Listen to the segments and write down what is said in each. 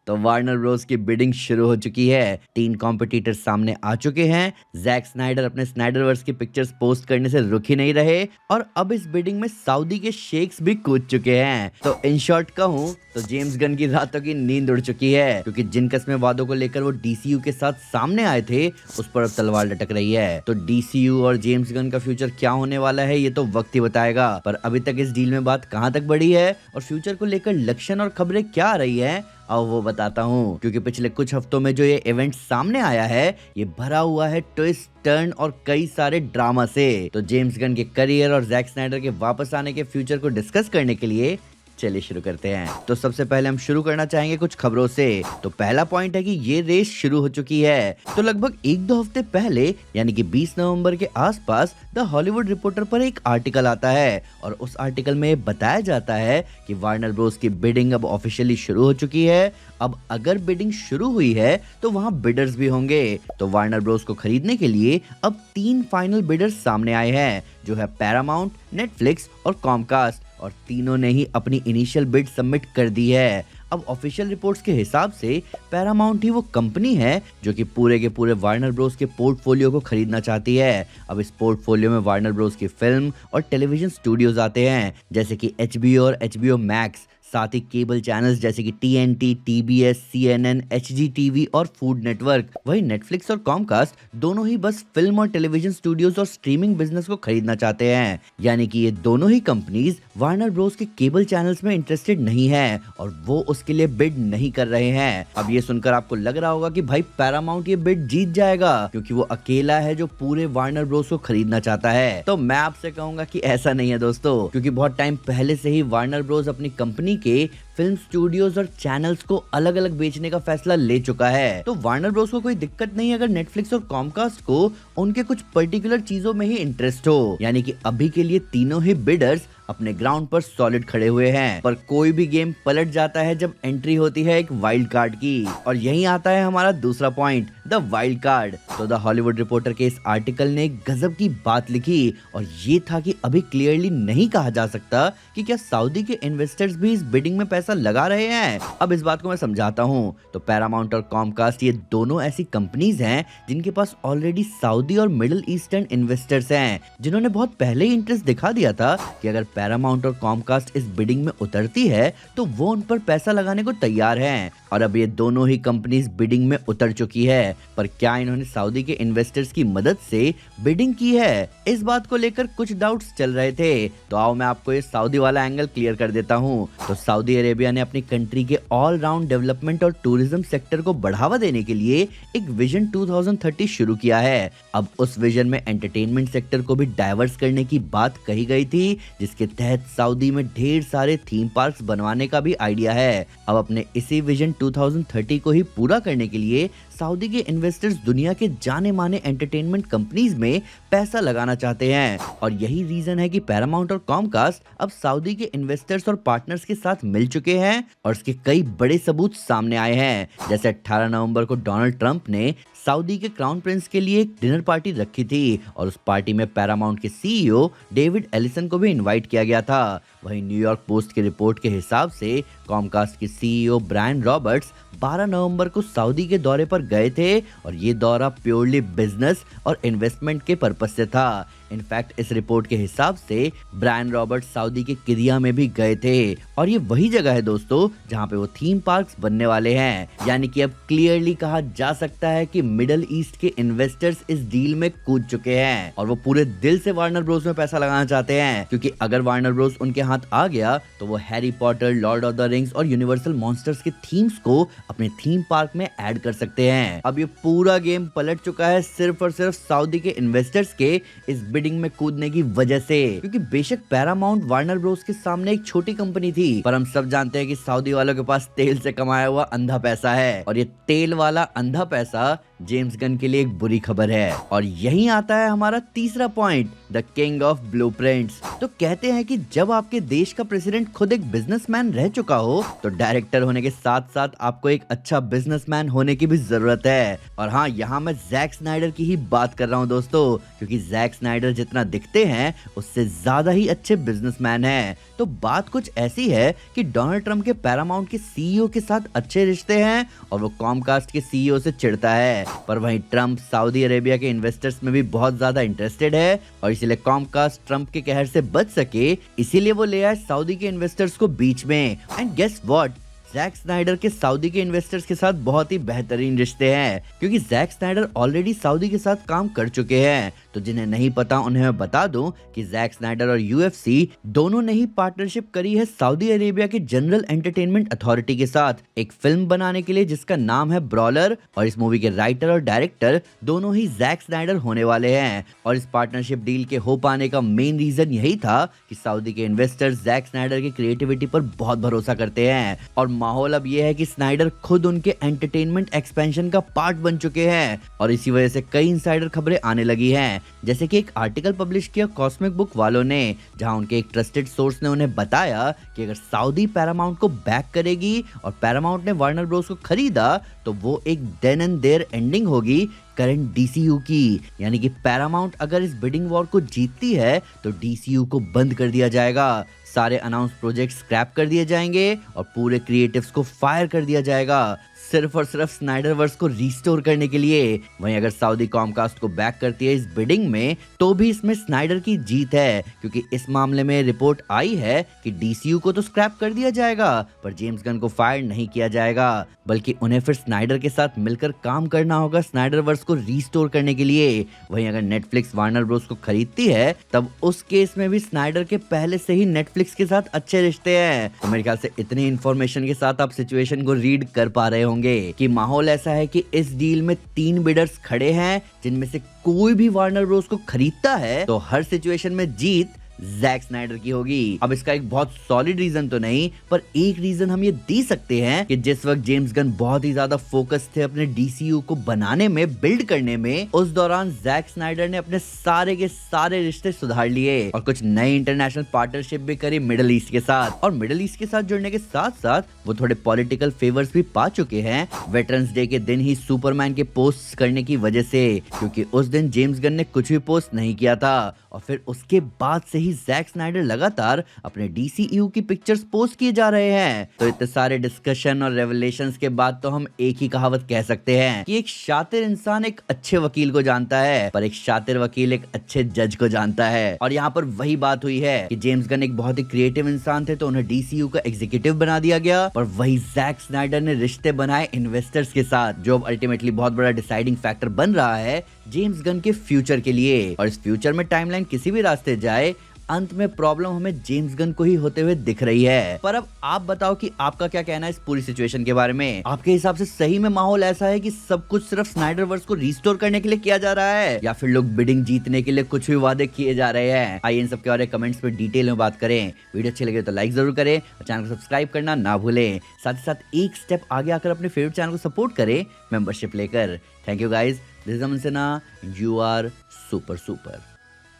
तो Warner Bros की bidding शुरू हो चुकी है। 3 कॉम्पिटिटर सामने आ चुके हैं। जैक स्नाइडर अपने स्नाइडरवर्स की पिक्चर्स पोस्ट करने से रुक ही नहीं रहे और अब इस बिडिंग में सऊदी के शेख्स भी कूद चुके हैं। तो इन शॉर्ट कहूँ तो जेम्स गन की रातों की नींद उड़ चुकी है, क्योंकि जिन कस्में वादों को लेकर वो डीसीयू के साथ सामने आए थे उस पर अब तलवार लटक रही है। तो डीसीयू और जेम्स गन का फ्यूचर क्या होने वाला है ये तो वक्त ही बताएगा, पर अभी तक इस डील में बात कहां तक बढ़ी है और फ्यूचर को लेकर लक्षण और खबरें क्या आ रही है अब वो बताता हूँ। क्योंकि पिछले कुछ हफ्तों में जो ये इवेंट सामने आया है ये भरा हुआ है ट्विस्ट, टर्न और कई सारे ड्रामा से। तो जेम्स गन के करियर और जैक स्नाइडर के वापस आने के फ्यूचर को डिस्कस करने के लिए चलिए शुरू करते हैं। तो सबसे पहले हम शुरू करना चाहेंगे कुछ खबरों से। तो पहला पॉइंट है कि ये रेस शुरू हो चुकी है। तो लगभग 1-2 हफ्ते पहले यानी कि 20 नवंबर के आसपास द हॉलीवुड रिपोर्टर पर एक आर्टिकल आता है और उस आर्टिकल में बताया जाता है कि वार्नर ब्रोस की बिडिंग अब ऑफिशियली शुरू हो चुकी है। अब अगर बिडिंग शुरू हुई है तो वहां बिडर्स भी होंगे। तो वार्नर ब्रोस को खरीदने के लिए अब 3 फाइनल बिडर्स सामने आए हैं, जो है पैरामाउंट, नेटफ्लिक्स और कॉमकास्ट, और तीनों ने ही अपनी इनिशियल बिड सबमिट कर दी है। अब ऑफिशियल रिपोर्ट्स के हिसाब से पैरामाउंट ही वो कंपनी है जो कि पूरे के पूरे वार्नर ब्रोस के पोर्टफोलियो को खरीदना चाहती है। अब इस पोर्टफोलियो में वार्नर ब्रोस की फिल्म और टेलीविजन स्टूडियोज आते हैं, जैसे कि एचबीओ और एचबीओ मैक्स, साथ ही केबल चैनल्स जैसे कि टीएनटी, टीबीएस, सीएनएन, एचजीटीवी और फूड नेटवर्क। वहीं नेटफ्लिक्स और कॉमकास्ट दोनों ही बस फिल्म और टेलीविजन स्टूडियोज और स्ट्रीमिंग बिजनेस को खरीदना चाहते हैं। यानी कि ये दोनों ही कंपनीज वार्नर ब्रोस के केबल चैनल्स में इंटरेस्टेड नहीं है और वो उसके लिए बिड नहीं कर रहे हैं। अब ये सुनकर आपको लग रहा होगा कि भाई पैरामाउंट ये बिड जीत जाएगा क्योंकि वो अकेला है जो पूरे वार्नर ब्रोस को खरीदना चाहता है। तो मैं आपसे कहूंगा कि ऐसा नहीं है दोस्तों, क्योंकि बहुत टाइम पहले से ही वार्नर ब्रोस अपनी कंपनी के फिल्म स्टूडियोज और चैनल्स को अलग अलग बेचने का फैसला ले चुका है। तो वार्नर ब्रोस को कोई दिक्कत नहीं अगर नेटफ्लिक्स और कॉमकास्ट को उनके कुछ पर्टिकुलर चीजों में ही इंटरेस्ट हो। यानी कि अभी के लिए तीनों ही बिडर्स अपने ग्राउंड पर सॉलिड खड़े हुए हैं, पर कोई भी गेम पलट जाता है जब एंट्री होती है एक वाइल्ड कार्ड की। और यही आता है हमारा दूसरा पॉइंट, द वाइल्ड कार्ड। तो द हॉलीवुड रिपोर्टर के इस आर्टिकल ने एक गजब की बात लिखी और ये था कि अभी क्लियरली नहीं कहा जा सकता कि क्या सऊदी के इन्वेस्टर्स भी इस बिडिंग में पैसा लगा रहे हैं। अब इस बात को मैं समझाता हूँ। तो पैरामाउंट और कॉमकास्ट ये दोनों ऐसी कंपनीज हैं जिनके पास ऑलरेडी सऊदी और मिडिल ईस्टर्न इन्वेस्टर्स हैं, जिन्होंने बहुत पहले ही इंटरेस्ट दिखा दिया था कि अगर पैरामाउंट और कॉमकास्ट इस बिडिंग में उतरती है तो वो उन पर पैसा लगाने को तैयार हैं। और अब ये दोनों ही कंपनीज बिडिंग में उतर चुकी है, पर क्या इन्होंने सऊदी के इन्वेस्टर्स की मदद से बिडिंग की है, इस बात को लेकर कुछ डाउट्स चल रहे थे। तो आओ मैं आपको ये सऊदी वाला एंगल क्लियर कर देता हूँ। तो सऊदी अरेबिया ने अपनी कंट्री के ऑल राउंड डेवलपमेंट और टूरिज्म सेक्टर को बढ़ावा देने के लिए एक विजन 2030 शुरू किया है। अब उस विजन में एंटरटेनमेंट सेक्टर को भी डाइवर्स करने की बात कही गई थी, जिसके तहत सऊदी में ढेर सारे थीम पार्क्स बनवाने का भी आइडिया है। अब अपने इसी विजन 2030 को ही पूरा करने के लिए सऊदी के इन्वेस्टर्स दुनिया के जाने माने एंटरटेनमेंट कंपनीज में पैसा लगाना चाहते हैं और यही रीजन है कि पैरामाउंट और कॉमकास्ट अब सऊदी के इन्वेस्टर्स और पार्टनर्स के साथ मिल चुके हैं और इसके कई बड़े सबूत सामने आए हैं। जैसे 18 नवंबर को डोनाल्ड ट्रंप ने सऊदी के क्राउन प्रिंस के लिए एक डिनर पार्टी रखी थी और उस पार्टी में पैरामाउंट के सीईओ डेविड एलिसन को भी इनवाइट किया गया था। वहीं न्यूयॉर्क पोस्ट की रिपोर्ट के हिसाब से कॉमकास्ट के सीईओ ब्रायन रॉबर्ट्स 12 नवंबर को सऊदी के दौरे पर गए थे और ये दौरा प्योरली बिजनेस और इन्वेस्टमेंट के पर्पस से था। इनफैक्ट इस रिपोर्ट के हिसाब से ब्रायन रॉबर्ट्स सऊदी के किरिया में भी गए थे और ये वही जगह है दोस्तों जहां पे वो थीम पार्क्स बनने वाले हैं। यानी कि अब क्लियरली कहा जा सकता है कि मिडिल ईस्ट के इन्वेस्टर्स इस डील में कूद चुके हैं और वो पूरे दिल से वार्नर ब्रोस में पैसा लगाना चाहते हैं, क्योंकि अगर वार्नर ब्रोस उनके हाथ आ गया तो वो Harry Potter, Lord of the rings और यूनिवर्सल मॉन्स्टर्स के थीम्स को अपने थीम पार्क में ऐड कर सकते हैं। अब ये पूरा गेम पलट चुका है सिर्फ और सिर्फ सऊदी के इन्वेस्टर्स के इस बिडिंग में कूदने की वजह से, क्योंकि बेशक पैरामाउंट वार्नर ब्रोस के सामने एक छोटी कंपनी थी, पर हम सब जानते हैं कि सऊदी वालों के पास तेल से कमाया हुआ अंधा पैसा है और ये तेल वाला अंधा पैसा जेम्स गन के लिए एक बुरी खबर है। और यही आता है हमारा तीसरा point, the king of blueprints. तो कहते हैं कि जब आपके देश का प्रेसिडेंट खुद एक बिजनेसमैन रह चुका हो तो डायरेक्टर होने के साथ साथ आपको एक अच्छा बिजनेसमैन होने की भी जरूरत है। और हाँ, यहाँ मैं जैक स्नाइडर की ही बात कर रहा हूँ दोस्तों, क्योंकि जैक स्नाइडर जितना दिखते हैं उससे ज्यादा ही अच्छे बिजनेसमैन हैं। तो बात कुछ ऐसी है कि डोनाल्ड ट्रंप के पैरामाउंट के सीईओ के साथ अच्छे रिश्ते हैं और वो कॉमकास्ट के सीईओ से चिढ़ता है, पर वहीं ट्रंप सऊदी अरेबिया के इन्वेस्टर्स में भी बहुत ज्यादा इंटरेस्टेड है और इसीलिए कॉमकास्ट ट्रंप के कहर से बच सके, इसीलिए वो ले आए सऊदी के इन्वेस्टर्स को बीच में। And guess what, Zack Snyder के सऊदी के इन्वेस्टर्स के साथ बहुत ही बेहतरीन रिश्ते हैं, क्योंकि जैक स्नाइडर ऑलरेडी सऊदी के साथ काम कर चुके हैं। तो जिन्हें नहीं पता उन्हें मैं बता दूं कि जैक स्नाइडर और यूएफसी दोनों ने ही पार्टनरशिप करी है सऊदी अरेबिया के जनरल एंटरटेनमेंट अथॉरिटी के साथ एक फिल्म बनाने के लिए जिसका नाम है ब्रॉलर, और इस मूवी के राइटर और डायरेक्टर दोनों ही जैक स्नाइडर होने वाले हैं। और इस पार्टनरशिप डील के हो पाने का मेन रीजन यही था कि सऊदी के इन्वेस्टर्स जैक स्नाइडर की क्रिएटिविटी पर बहुत भरोसा करते हैं और माहौल अब यह है कि स्नाइडर खुद उनके एंटरटेनमेंट एक्सपेंशन का पार्ट बन चुके हैं और इसी वजह से कई इनसाइडर खबरें आने लगी हैं, जैसे कि एक आर्टिकल पब्लिश किया कॉस्मिक बुक वालों ने, जहां उनके एक ट्रस्टेड सोर्स ने उन्हें बताया कि अगर सऊदी पैरामाउंट को बैक करेगी और पैरामाउंट ने वार्नर ब्रोस को खरीदा तो वो एक देन एंड देयर एंडिंग होगी करंट डीसीयू की। यानी कि पैरामाउंट अगर इस बिडिंग वॉर को जीतती है तो डीसीयू को बंद कर दिया जाएगा, सारे अनाउंस प्रोजेक्ट स्क्रैप कर दिए जाएंगे और पूरे क्रिएटिव्स को फायर कर दिया जाएगा, सिर्फ और सिर्फ स्नाइडरवर्स को रिस्टोर करने के लिए। वहीं अगर सऊदी कॉमकास्ट को बैक करती है इस बिडिंग में तो भी इसमें स्नाइडर की जीत है, क्योंकि इस मामले में रिपोर्ट आई है कि डीसीयू को तो स्क्रैप कर दिया जाएगा पर जेम्स गन को फायर नहीं किया जाएगा, बल्कि उन्हें फिर स्नाइडर के साथ मिलकर काम करना होगा स्नाइडरवर्स को रिस्टोर करने के लिए। वहीं अगर नेटफ्लिक्स वार्नर ब्रोस को खरीदती है तब उस केस में भी स्नाइडर के पहले से ही नेटफ्लिक्स के साथ अच्छे रिश्ते हैं। तो मेरे ख्याल से इतनी इन्फॉर्मेशन के साथ आप सिचुएशन को रीड कर पा रहे होंगे कि माहौल ऐसा है कि इस डील में 3 बिडर्स खड़े हैं, जिनमें से कोई भी वार्नर ब्रोस को खरीदता है तो हर सिचुएशन में जीत जैक स्नाइडर की होगी। अब इसका एक बहुत सॉलिड रीजन तो नहीं, पर एक रीजन हम ये दे सकते हैं कि जिस वक्त जेम्स गन बहुत ही ज्यादा फोकस थे अपने डीसीयू को बनाने में, बिल्ड करने में, उस दौरान जैक स्नाइडर ने अपने सारे के सारे रिश्ते सुधार लिए और कुछ नई इंटरनेशनल पार्टनरशिप भी करी मिडिल ईस्ट के साथ। और मिडिल ईस्ट के साथ जुड़ने के साथ साथ वो थोड़े पॉलिटिकल फेवर्स भी पा चुके हैं वेटरन्स डे के दिन ही सुपरमैन के पोस्ट करने की वजह से, क्योंकि उस दिन जेम्स गन ने कुछ भी पोस्ट नहीं किया था और फिर उसके बाद से ही जैक स्नाइडर लगातार अपने डीसीयू की पिक्चर्स पोस्ट किए जा रहे हैं। तो इतने सारे डिस्कशन और रेवलेशंस के बाद तो हम एक ही कहावत कह सकते हैं कि एक शातिर इंसान एक अच्छे वकील को जानता है पर एक शातिर वकील एक अच्छे जज को जानता है। और यहाँ पर वही बात हुई है कि जेम्स गन एक बहुत ही क्रिएटिव इंसान थे तो उन्हें डीसीयू का एग्जीक्यूटिव बना दिया गया, पर वही जैक स्नाइडर ने रिश्ते बनाए इन्वेस्टर्स के साथ, जो अल्टीमेटली बहुत बड़ा डिसाइडिंग फैक्टर बन रहा है जेम्स गन के फ्यूचर के लिए। और इस फ्यूचर में टाइमलाइन किसी भी रास्ते जाए, अंत में प्रॉब्लम हमें जेम्स गन को ही होते हुए दिख रही है। पर अब आप बताओ कि आपका क्या कहना है इस पूरी सिचुएशन के बारे में? आपके हिसाब से सही में माहौल ऐसा है कि सब कुछ सिर्फ स्नाइडरवर्स को रिस्टोर करने के लिए किया जा रहा है, या फिर लोग बिडिंग जीतने के लिए कुछ भी वादे किए जा रहे हैं? आइए इन सब के बारे में कमेंट्स में डिटेल में बात करें। वीडियो अच्छी लगे तो लाइक जरूर करें और चैनल को सब्सक्राइब करना ना भूलें। साथ ही साथ एक स्टेप आगे आकर अपने फेवरेट चैनल को सपोर्ट करें मेंबरशिप लेकर। Thank you guys, this is Aman Sinha, you are super super.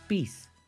Piece.